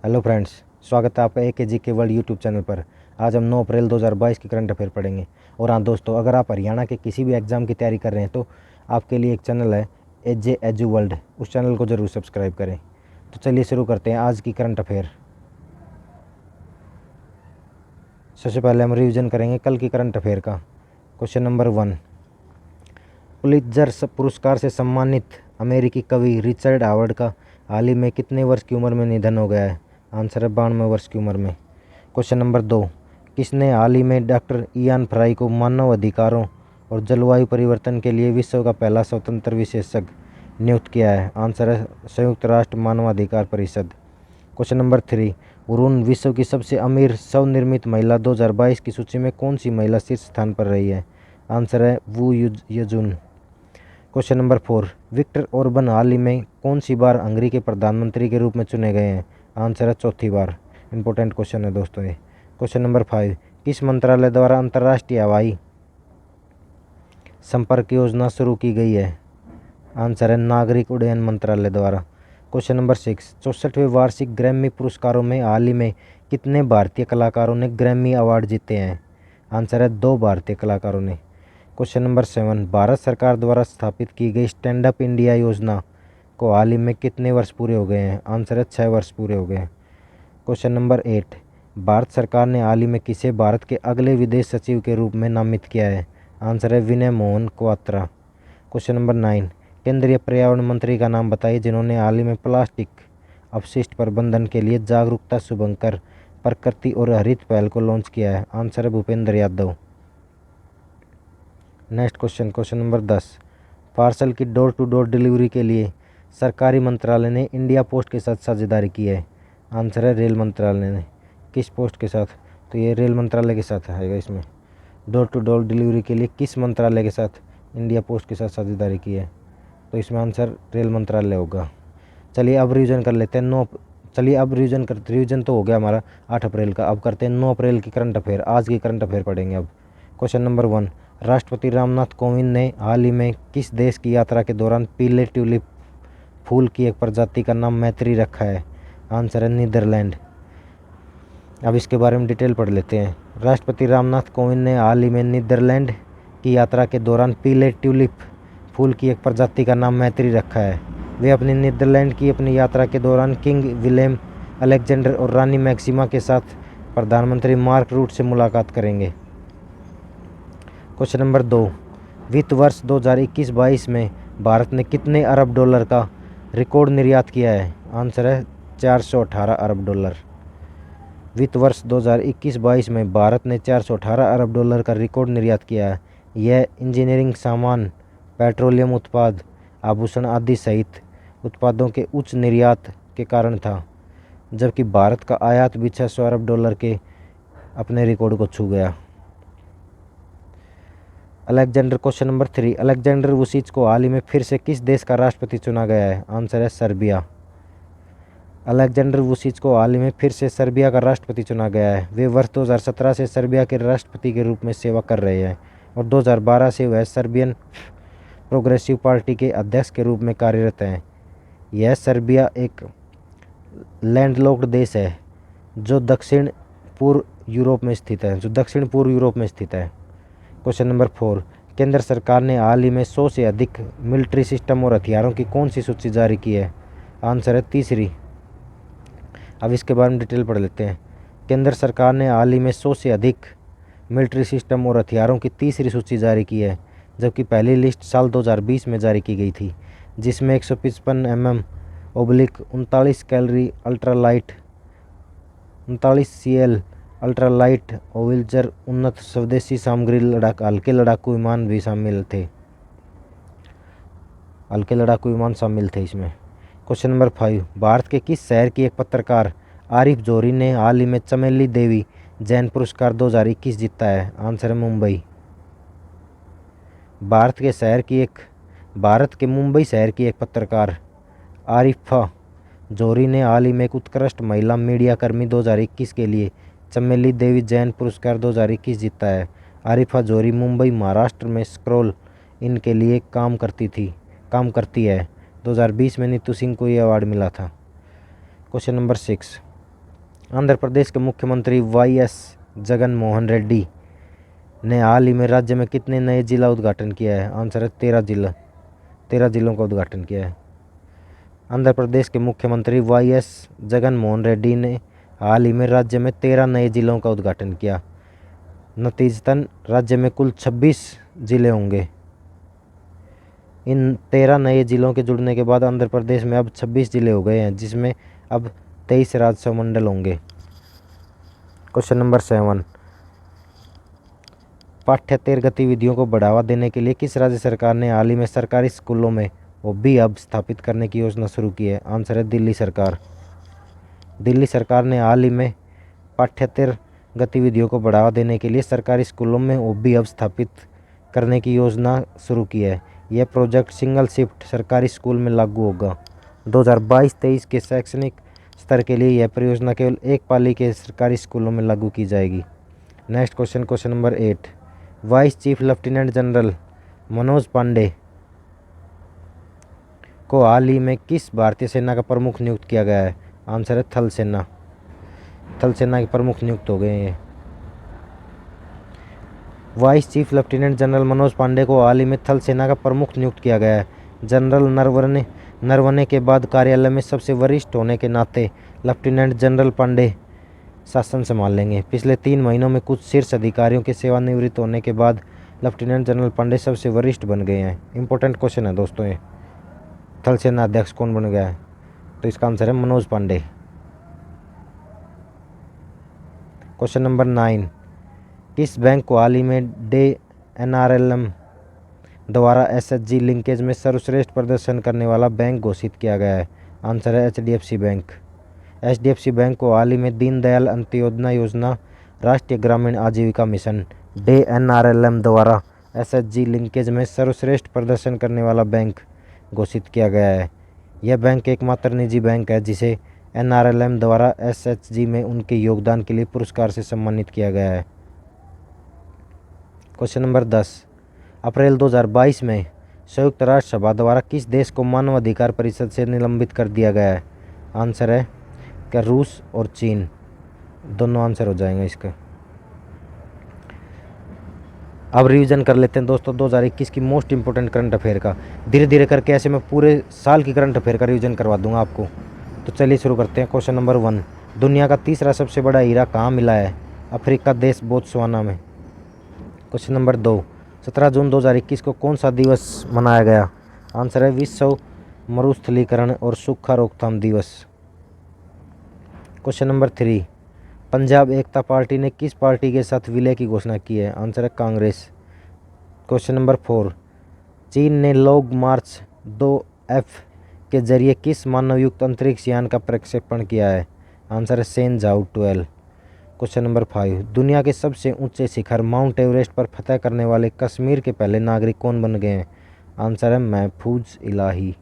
Hello friends, स्वागत है आपका AKG के वर्ल्ड यूट्यूब चैनल पर। आज हम 9 अप्रैल 2022 की करंट अफेयर पढ़ेंगे। और हाँ दोस्तों, अगर आप हरियाणा के किसी भी एग्ज़ाम की तैयारी कर रहे हैं तो आपके लिए एक चैनल है AJ एजू वर्ल्ड, उस चैनल को ज़रूर सब्सक्राइब करें। तो चलिए शुरू करते हैं आज की करंट अफेयर। सबसे पहले हम रिवीजन करेंगे कल की करंट अफेयर का। क्वेश्चन नंबर 1, पुलित्जर पुरस्कार से सम्मानित अमेरिकी कवि रिचर्ड हावर्ड का हाल ही में कितने वर्ष की उम्र में निधन हो गया है? आंसर है 92 वर्ष की उम्र में। क्वेश्चन नंबर 2, किसने हाल ही में डॉक्टर इयान फ्राई को मानव अधिकारों और जलवायु परिवर्तन के लिए विश्व का पहला स्वतंत्र विशेषज्ञ नियुक्त किया है? आंसर है संयुक्त राष्ट्र मानवाधिकार परिषद। क्वेश्चन नंबर 3, वरुण विश्व की सबसे अमीर स्वनिर्मित महिला 2022 की सूची में कौन सी महिला शीर्ष स्थान पर रही है? आंसर है वू यजुन। क्वेश्चन नंबर 4, विक्टर ओर्बन हाल ही में कौन सी बार हंगरी के प्रधानमंत्री के रूप में चुने गए हैं? आंसर है चौथी बार। इंपॉर्टेंट क्वेश्चन है दोस्तों ये। क्वेश्चन नंबर 5, किस मंत्रालय द्वारा अंतर्राष्ट्रीय हवाई संपर्क योजना शुरू की गई है? आंसर है नागरिक उड्डयन मंत्रालय द्वारा। क्वेश्चन नंबर 6, 64वें वार्षिक ग्रैमी पुरस्कारों में हाल ही में कितने भारतीय कलाकारों ने ग्रैमी अवार्ड जीते हैं? आंसर है 2 भारतीय कलाकारों ने। क्वेश्चन नंबर 7, भारत सरकार द्वारा स्थापित की गई स्टैंड अप इंडिया योजना को हाल ही में कितने वर्ष पूरे हो गए हैं? आंसर है 6 वर्ष पूरे हो गए हैं। क्वेश्चन नंबर 8, भारत सरकार ने हाल ही में किसे भारत के अगले विदेश सचिव के रूप में नामित किया है? आंसर है विनय मोहन क्वात्रा। क्वेश्चन नंबर 9, केंद्रीय पर्यावरण मंत्री का नाम बताइए जिन्होंने हाल ही में प्लास्टिक अपशिष्ट प्रबंधन के लिए जागरूकता शुभंकर प्रकृति और हरित पहल को लॉन्च किया है? आंसर है Bhupendra Yadav. Next question, question number 10, parcel की डोर टू डोर डिलीवरी के लिए सरकारी मंत्रालय ने इंडिया पोस्ट के साथ साझेदारी की है? आंसर है रेल मंत्रालय ने। किस पोस्ट के साथ? तो ये रेल मंत्रालय के साथ आएगा इसमें। डोर टू डोर डिलीवरी के लिए किस मंत्रालय के साथ इंडिया पोस्ट के साथ साझेदारी की है? तो इसमें आंसर रेल मंत्रालय होगा। चलिए अब रिवीजन कर लेते हैं। रिवीजन तो हो गया हमारा 8 अप्रैल का। अब करते हैं 9 अप्रैल की करंट अफेयर। आज की करंट अफेयर पढ़ेंगे अब। क्वेश्चन नंबर 1, राष्ट्रपति रामनाथ कोविंद ने हाल ही में किस देश की यात्रा के दौरान पीले ट्यूलिप फूल की एक प्रजाति का नाम मैत्री रखा है? आंसर है नीदरलैंड। अब इसके बारे में डिटेल पढ़ लेते हैं। राष्ट्रपति रामनाथ कोविंद ने हाल ही में नीदरलैंड की यात्रा के दौरान पीले ट्यूलिप फूल की एक प्रजाति का नाम मैत्री रखा है। वे अपनी नीदरलैंड की अपनी यात्रा के दौरान किंग विलेम अलेक्जेंडर और रानी मैक्सिमा के साथ प्रधानमंत्री मार्क रूट से मुलाकात करेंगे। क्वेश्चन नंबर 2, वित्त वर्ष 2021-22 में भारत ने कितने अरब डॉलर का रिकॉर्ड निर्यात किया है? आंसर है 418 अरब डॉलर। वित्त वर्ष 2021-22 में भारत ने 418 अरब डॉलर का रिकॉर्ड निर्यात किया है। यह इंजीनियरिंग सामान, पेट्रोलियम उत्पाद, आभूषण आदि सहित उत्पादों के उच्च निर्यात के कारण था, जबकि भारत का आयात भी 600 अरब डॉलर के अपने रिकॉर्ड को छू गया। अलेक्जेंडर, क्वेश्चन नंबर 3, अलेक्जेंडर वुसिच को हाल ही में फिर से किस देश का राष्ट्रपति चुना गया है? आंसर है सर्बिया। अलेक्जेंडर वुसिच को हाल ही में फिर से सर्बिया का राष्ट्रपति चुना गया है। वे वर्ष 2017 से सर्बिया के राष्ट्रपति के रूप में सेवा कर रहे हैं और 2012 से वह सर्बियन प्रोग्रेसिव पार्टी के अध्यक्ष के रूप में कार्यरत हैं। यह सर्बिया एक लैंडलॉक्ड देश है जो दक्षिण पूर्व यूरोप में स्थित है। क्वेश्चन नंबर 4, केंद्र सरकार ने हाल ही में 100 से अधिक मिलिट्री सिस्टम और हथियारों की कौन सी सूची जारी की है? आंसर है तीसरी। अब इसके बारे में डिटेल पढ़ लेते हैं। केंद्र सरकार ने हाल ही में 100 से अधिक मिलिट्री सिस्टम और हथियारों की तीसरी सूची जारी की है, जबकि पहली लिस्ट साल 2020 में जारी की गई थी, जिसमें 155 mm oblique 39 calibre ultralight 39 CL ultralight howitzer उन्नत स्वदेशी सामग्री हल्के लड़ाकू विमान भी शामिल थे। इसमें। क्वेश्चन नंबर 5, भारत के किस शहर की एक पत्रकार आरिफ जोहरी ने हाल ही में चमेली देवी जैन पुरस्कार 2021 जीता है? आंसर है मुंबई। भारत के मुंबई शहर की एक पत्रकार आरिफा जोहरी ने हाल ही में एक उत्कृष्ट महिला मीडिया कर्मी 2021 के लिए चमेली देवी जैन पुरस्कार 2021 जीता है। आरिफा जोहरी मुंबई महाराष्ट्र में स्क्रॉल इन के लिए काम करती है। 2020 में नीतू सिंह को ये अवार्ड मिला था। क्वेश्चन नंबर 6, आंध्र प्रदेश के मुख्यमंत्री वाई.एस. जगन मोहन रेड्डी ने हाल ही में राज्य में कितने नए जिला उद्घाटन किया है? आंसर है 13 जिलों का उद्घाटन किया है। आंध्र प्रदेश के मुख्यमंत्री वाई.एस. जगन मोहन रेड्डी ने हाल ही में राज्य में 13 नए जिलों का उद्घाटन किया। नतीजतन राज्य में कुल 26 जिले होंगे। इन 13 नए जिलों के जुड़ने के बाद आंध्र प्रदेश में अब 26 जिले हो गए हैं, जिसमें अब 23 राजस्व मंडल होंगे। क्वेश्चन नंबर 7, पाठ्येतर गतिविधियों को बढ़ावा देने के लिए किस राज्य सरकार ने हाल ही में सरकारी स्कूलों में हॉबी हब स्थापित करने की योजना शुरू की है? आंसर है दिल्ली सरकार। दिल्ली सरकार ने हाल ही में पाठ्येतर गतिविधियों को बढ़ावा देने के लिए सरकारी स्कूलों में हॉबी हब स्थापित करने की योजना शुरू की है। यह प्रोजेक्ट सिंगल शिफ्ट सरकारी स्कूल में लागू होगा। 2022-23 के शैक्षणिक स्तर के लिए यह परियोजना केवल एक पाली के सरकारी स्कूलों में लागू की जाएगी। Next question number 8, vice chief lieutenant general Manoj Pande को हाल ही में किस भारतीय सेना का प्रमुख नियुक्त किया गया है? आंसर है थल सेना। थल सेना के प्रमुख नियुक्त हो गए हैं। Vice chief lieutenant general Manoj Pande को हाल ही में थल सेना का प्रमुख नियुक्त किया गया है। जनरल नरवणे के बाद कार्यालय में सबसे वरिष्ठ होने के नाते लेफ्टिनेंट जनरल पांडे शासन संभाल लेंगे। पिछले 3 महीनों में कुछ शीर्ष अधिकारियों के सेवानिवृत्त होने के बाद लेफ्टिनेंट जनरल पांडे सबसे वरिष्ठ बन गए हैं। इंपॉर्टेंट क्वेश्चन है दोस्तों ये। थल सेना अध्यक्ष कौन बन गया है? तो इसका आंसर है मनोज पांडे। क्वेश्चन नंबर 9, किस बैंक को हाल ही में NRLM द्वारा SHG लिंकेज में सर्वश्रेष्ठ प्रदर्शन करने वाला बैंक घोषित किया गया है? आंसर है HDFC बैंक। HDFC बैंक को हाल ही में दीनदयाल अंत्योदय योजना, राष्ट्रीय ग्रामीण आजीविका मिशन NRLM द्वारा SHG लिंकेज में सर्वश्रेष्ठ प्रदर्शन करने वाला बैंक घोषित किया गया है। यह बैंक एकमात्र निजी बैंक है जिसे NRLM द्वारा SHG में उनके योगदान के लिए पुरस्कार से सम्मानित किया गया है। क्वेश्चन नंबर 10, अप्रैल 2022 में संयुक्त राष्ट्र सभा द्वारा किस देश को मानवाधिकार परिषद से निलंबित कर दिया गया है? आंसर है क्या रूस और चीन, दोनों आंसर हो जाएंगे इसका। अब रिवीजन कर लेते हैं दोस्तों 2021 की मोस्ट इंपोर्टेंट करंट अफेयर का। धीरे धीरे करके ऐसे मैं पूरे साल की करंट अफेयर का रिवीजन करवा दूंगा आपको। तो चलिए शुरू करते हैं। क्वेश्चन नंबर 1, दुनिया का तीसरा सबसे बड़ा हीरा कहाँ मिला है? अफ्रीका देश बोत्सवाना में। क्वेश्चन नंबर 2, 17 जून 2021 को कौन सा दिवस मनाया गया? आंसर है विश्व मरुस्थलीकरण और सूखा रोकथाम दिवस। क्वेश्चन नंबर 3, पंजाब एकता पार्टी ने किस पार्टी के साथ विलय की घोषणा की है? आंसर है कांग्रेस। क्वेश्चन नंबर 4, चीन ने लॉन्ग मार्च 2F के जरिए किस मानवयुक्त अंतरिक्ष यान का प्रक्षेपण किया है? आंसर है शेनझाओ 12। क्वेश्चन नंबर 5, दुनिया के सबसे ऊंचे शिखर माउंट एवरेस्ट पर फतह करने वाले कश्मीर के पहले नागरिक कौन बन गए हैं? आंसर है Mahfooz Elahi.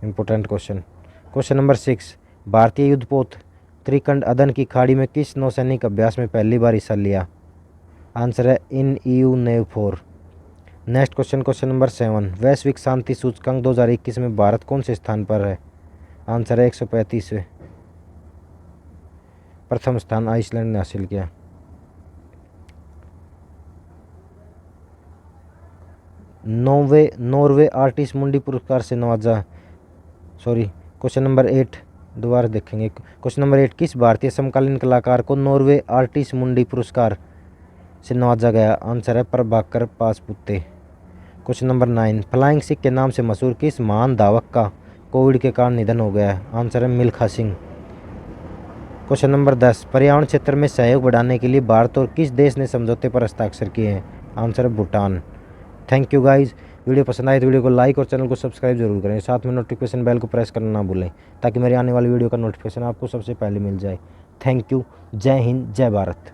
Important question. Question number 6, भारतीय युद्धपोत त्रिकंड अदन की खाड़ी में किस नौसैनिक अभ्यास में पहली बार हिस्सा लिया? आंसर है इन EU नेव 4। नेक्स्ट क्वेश्चन नंबर 7, वैश्विक शांति सूचकांक 2021 में भारत कौन से स्थान पर है? आंसर है 135वें। प्रथम स्थान आइसलैंड ने हासिल किया। नॉर्वे आर्टिस्ट मुंडी पुरस्कार से नवाजा। क्वेश्चन नंबर 8 दोबारा देखेंगे। क्वेश्चन नंबर 8, किस भारतीय समकालीन कलाकार को नॉर्वे आर्टिस्ट मुंडी पुरस्कार से नवाजा गया? आंसर है Prabhakar Paspute. Question number 9, flying Sikh के नाम से मशहूर किस महान धावक का कोविड के कारण निधन हो गया है? आंसर है मिल्खा सिंह। क्वेश्चन नंबर 10, पर्यावरण क्षेत्र में सहयोग बढ़ाने के लिए भारत और किस देश ने समझौते पर हस्ताक्षर किए हैं? आंसर है Bhutan. Thank you guys. Video पसंद आए तो वीडियो को लाइक और चैनल को सब्सक्राइब जरूर करें। साथ में नोटिफिकेशन बेल को प्रेस करना ना भूलें ताकि मेरी आने वाली वीडियो का नोटिफिकेशन आपको सबसे पहले मिल जाए। Thank you. जय हिंद, जय भारत।